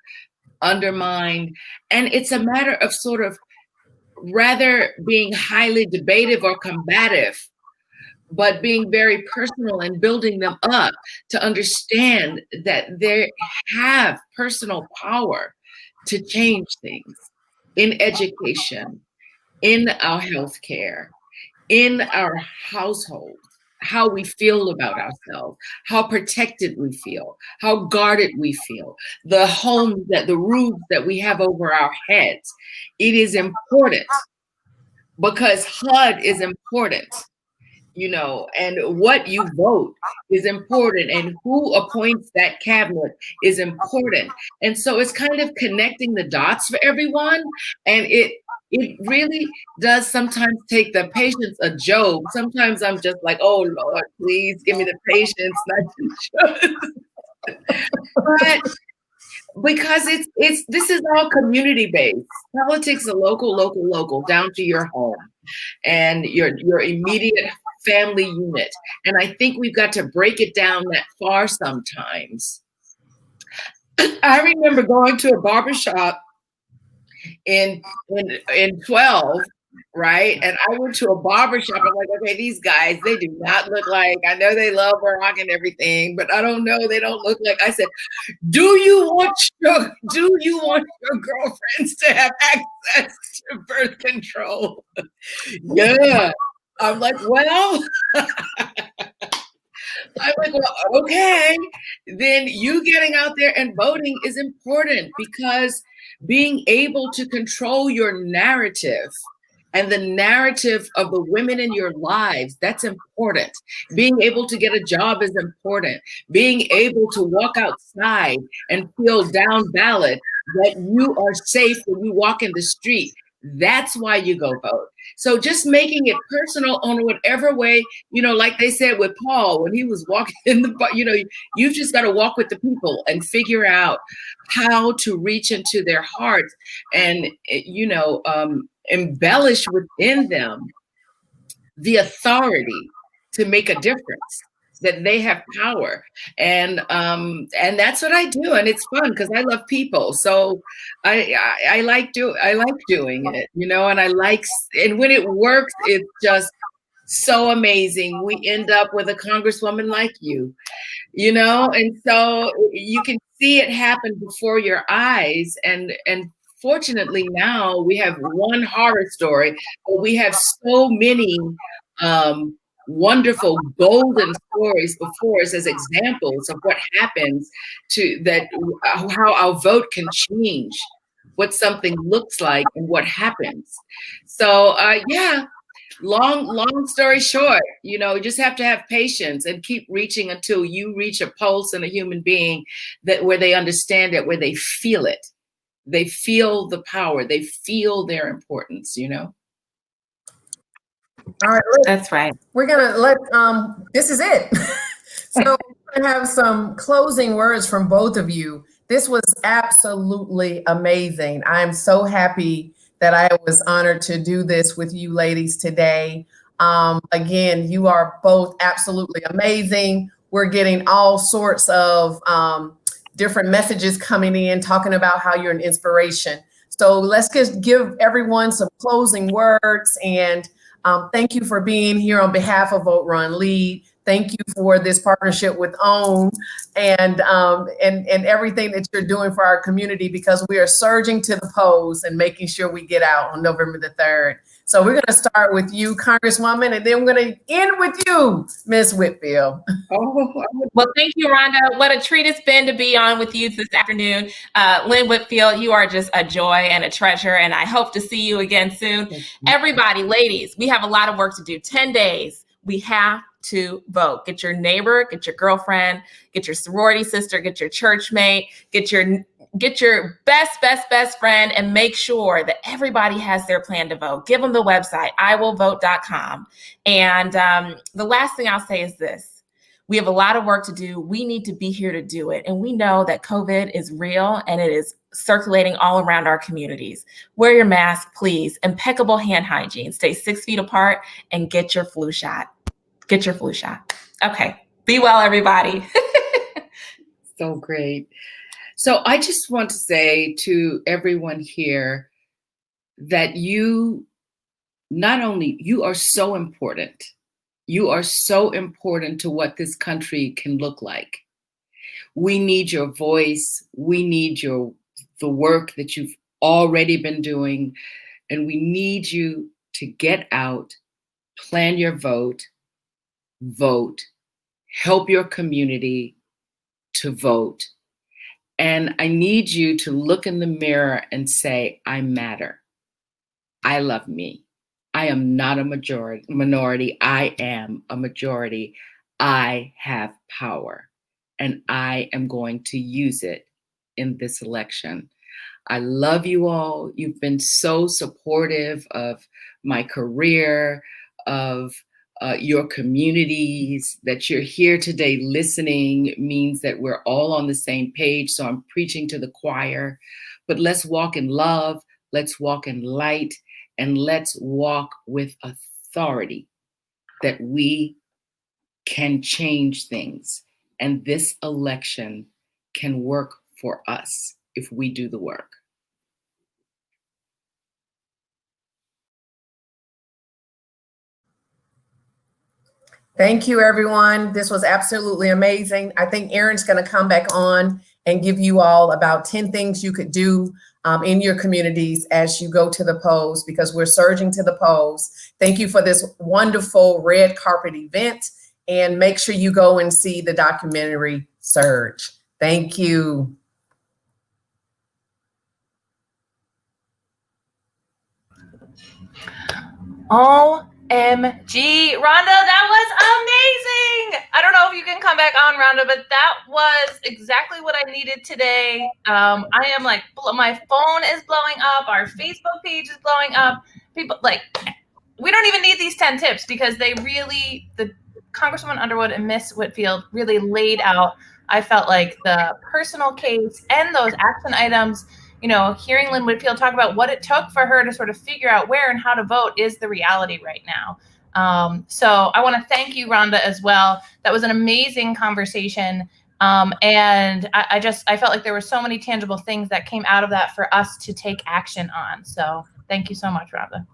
undermined. And it's a matter of sort of rather being highly debative or combative, but being very personal and building them up to understand that they have personal power to change things in education, in our healthcare, in our household, how we feel about ourselves, how protected we feel, how guarded we feel, the roofs that we have over our heads. It is important because HUD is important, and what you vote is important, and who appoints that cabinet is important. And so it's kind of connecting the dots for everyone. And it really does sometimes take the patience of Job. Sometimes I'm just like, oh Lord, please give me the patience not to judge. But because this is all community based. Politics are local, down to your home and your immediate family unit. And I think we've got to break it down that far sometimes. I remember going to a barbershop in 12, right? And I went to a barbershop. I'm like, okay, these guys, they do not look like, I know they love rock and everything, but I don't know, they don't look like. I said, do you want your girlfriends to have access to birth control? Yeah. I'm like, well, okay. Then you getting out there and voting is important, because being able to control your narrative and the narrative of the women in your lives, that's important. Being able to get a job is important. Being able to walk outside and feel down ballot that you are safe when you walk in the street, that's why you go vote. So just making it personal on whatever way, like they said with Paul, when he was walking in the, you've just got to walk with the people and figure out how to reach into their hearts and, embellish within them the authority to make a difference, that they have power. And that's what I do. And it's fun because I love people. So I like doing it, and when it works, it's just so amazing. We end up with a congresswoman like you, and so you can see it happen before your eyes. And fortunately now we have one horror story, but we have so many wonderful golden stories before us as examples of what happens to that, how our vote can change what something looks like and what happens. So yeah, long story short, you just have to have patience and keep reaching until you reach a pulse in a human being that where they understand it, where they feel it. They feel the power, they feel their importance, All right. That's right. We're gonna let this is it. So we're gonna have some closing words from both of you. This was absolutely amazing. I am so happy that I was honored to do this with you ladies today. Again, you are both absolutely amazing. We're getting all sorts of different messages coming in, talking about how you're an inspiration. So let's just give everyone some closing words, and thank you for being here on behalf of Vote Run Lead. Thank you for this partnership with OWN and everything that you're doing for our community, because we are surging to the polls and making sure we get out on November the 3rd. So we're going to start with you, Congresswoman, and then we're going to end with you, Ms. Whitfield. Well, thank you, Rhonda. What a treat it's been to be on with you this afternoon. Lynn Whitfield, you are just a joy and a treasure, and I hope to see you again soon. Everybody, ladies, we have a lot of work to do. 10 days. We have to vote. Get your neighbor, get your girlfriend, get your sorority sister, get your church mate, get your best friend, and make sure that everybody has their plan to vote. Give them the website, iwillvote.com. And the last thing I'll say is this. We have a lot of work to do. We need to be here to do it. And we know that COVID is real and it is circulating all around our communities. Wear your mask, please. Impeccable hand hygiene. Stay 6 feet apart and get your flu shot. Get your flu shot. Okay. Be well, everybody. So great. So I just want to say to everyone here that you are so important. You are so important to what this country can look like. We need your voice. We need the work that you've already been doing. And we need you to get out, plan your vote, vote, help your community to vote. And I need you to look in the mirror and say, I matter. I love me. I am not a minority. I am a majority. I have power, and I am going to use it in this election. I love you all. You've been so supportive of my career, of your communities. That you're here today listening means that we're all on the same page. So I'm preaching to the choir. But let's walk in love. Let's walk in light. And let's walk with authority that we can change things. And this election can work for us if we do the work. Thank you, everyone. This was absolutely amazing. I think Erin's going to come back on and give you all about 10 things you could do in your communities as you go to the polls, because we're surging to the polls. Thank you for this wonderful red carpet event, and make sure you go and see the documentary Surge. Thank you. OMG, Rhonda, that was amazing. I don't know if you can come back on, Rhonda, but that was exactly what I needed today. I am like, my phone is blowing up. Our Facebook page is blowing up. People like, we don't even need these 10 tips, because they really, the Congresswoman Underwood and Miss Whitfield really laid out, I felt like, the personal case and those action items. You know, hearing Lynn Whitfield talk about what it took for her to sort of figure out where and how to vote is the reality right now. So I want to thank you, Rhonda, as well. That was an amazing conversation. And I felt like there were so many tangible things that came out of that for us to take action on. So thank you so much, Rhonda.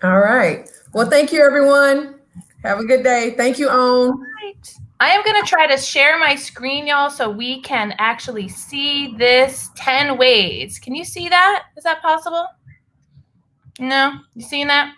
All right. Well, thank you, everyone. Have a good day. Thank you, Own. Right. I am going to try to share my screen, y'all, so we can actually see this 10 ways. Can you see that? Is that possible? No? You seeing that?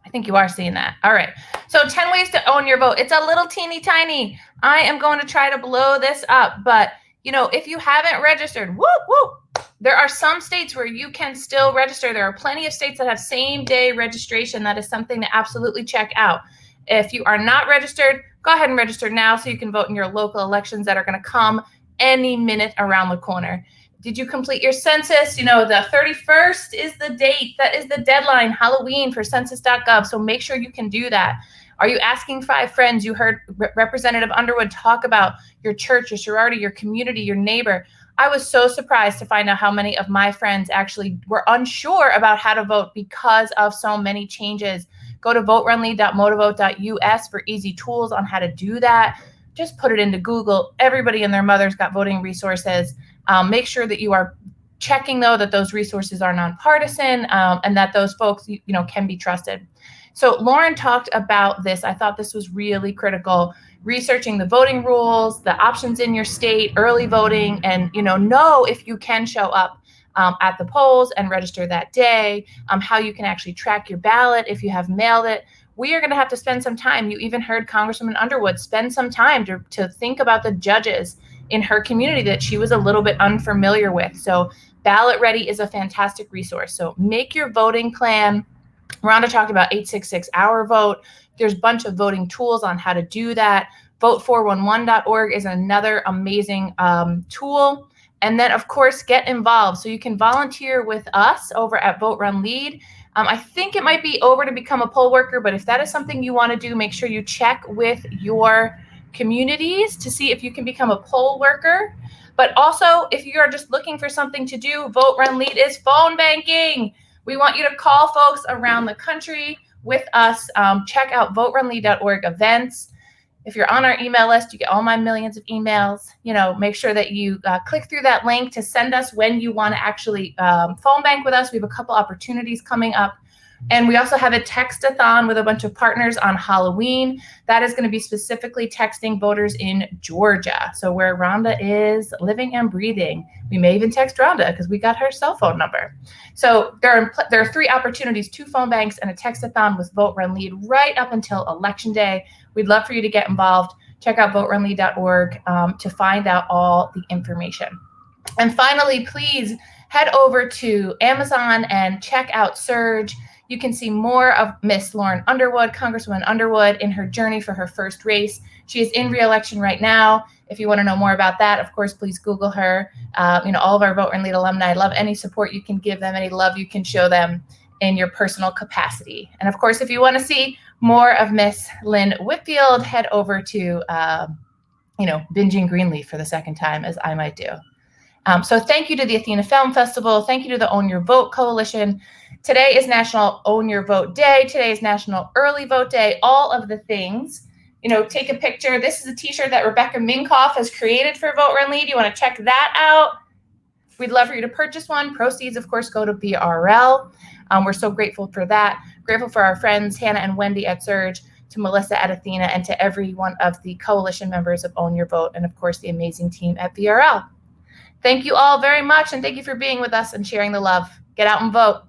I think you are seeing that. All right. So 10 ways to own your vote. It's a little teeny tiny. I am going to try to blow this up. But, you know, if you haven't registered, whoop, whoop, there are some states where you can still register. There are plenty of states that have same day registration. That is something to absolutely check out. If you are not registered, go ahead and register now so you can vote in your local elections that are going to come any minute around the corner. Did you complete your census? You know, the 31st is the date. That is the deadline, Halloween, for census.gov. So make sure you can do that. Are you asking 5 friends? You heard Representative Underwood talk about your church, your sorority, your community, your neighbor. I was so surprised to find out how many of my friends actually were unsure about how to vote because of so many changes. Go to voterunlead.motivote.us for easy tools on how to do that. Just put it into Google. Everybody and their mother's got voting resources. Make sure that you are checking, though, that those resources are nonpartisan and that those folks, you know, can be trusted. So Lauren talked about this. I thought this was really critical. Researching the voting rules, the options in your state, early voting, and, you know if you can show up at the polls and register that day, how you can actually track your ballot if you have mailed it. We are going to have to spend some time. You even heard Congresswoman Underwood spend some time to think about the judges in her community that she was a little bit unfamiliar with. So Ballot Ready is a fantastic resource. So make your voting plan. Rhonda talked about 866 Our Vote. There's a bunch of voting tools on how to do that. Vote411.org is another amazing tool. And then, of course, get involved. So you can volunteer with us over at Vote Run Lead. I think it might be over to become a poll worker, but if that is something you want to do, make sure you check with your communities to see if you can become a poll worker. But also, if you are just looking for something to do, Vote Run Lead is phone banking. We want you to call folks around the country with us. Check out voterunlead.org events. If you're on our email list, you get all my millions of emails. You know, make sure that you click through that link to send us when you want to actually phone bank with us. We have a couple opportunities coming up. And we also have a text-a-thon with a bunch of partners on Halloween. That is going to be specifically texting voters in Georgia, so where Rhonda is living and breathing. We may even text Rhonda because we got her cell phone number. So there are 3 opportunities, 2 phone banks and a text-a-thon with Vote Run Lead right up until Election Day. We'd love for you to get involved. Check out voterunlead.org to find out all the information. And finally, please head over to Amazon and check out Surge. You can see more of Miss Lauren Underwood, Congresswoman Underwood, in her journey for her first race. She is in re-election right now. If you want to know more about that, of course, please Google her. All of our Vote Run Lead alumni love any support you can give them, any love you can show them in your personal capacity. And of course, if you want to see more of Miss Lynn Whitfield, head over to, binging Greenleaf for the second time, as I might do. So thank you to the Athena Film Festival. Thank you to the Own Your Vote Coalition. Today is National Own Your Vote Day. Today is National Early Vote Day. All of the things. Take a picture. This is a t-shirt that Rebecca Minkoff has created for Vote Run Lead. You want to check that out. We'd love for you to purchase one. Proceeds, of course, go to BRL. We're so grateful for that. Grateful for our friends, Hannah and Wendy at Surge, to Melissa at Athena, and to every one of the coalition members of Own Your Vote, and of course, the amazing team at VRL. Thank you all very much, and thank you for being with us and sharing the love. Get out and vote.